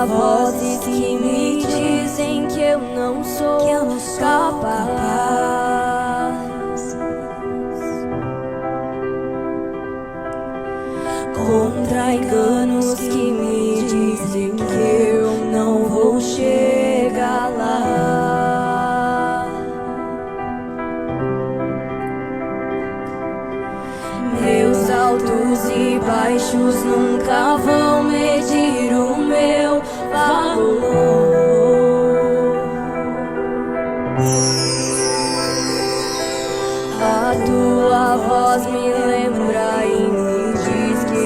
há vozes que me dizem que eu não sou capaz. Contra enganos que me dizem que eu não vou chegar lá. Meus altos e baixos nunca vão medir o meu valor. A tua voz me lembra e me diz que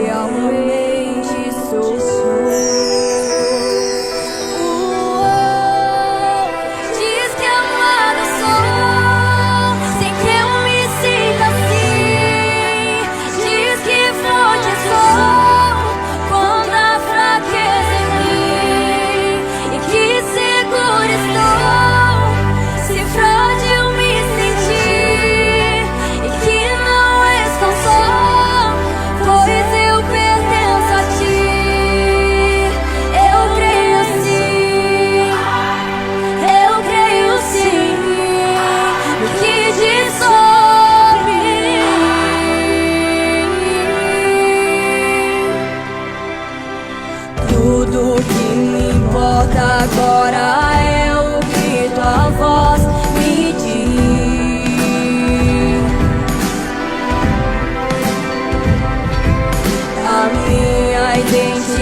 realmente sou. Diz que amado sou, sem que eu me sinta assim. Diz que forte sou quando há fraqueza em mim, e que seguro estou se frágil me sentir, e que não estou só, pois eu pertenço a ti. Eu creio sim, eu creio sim no que diz sobre mim. Tudo que me importa agora é o que tua voz me diz. A minha identidade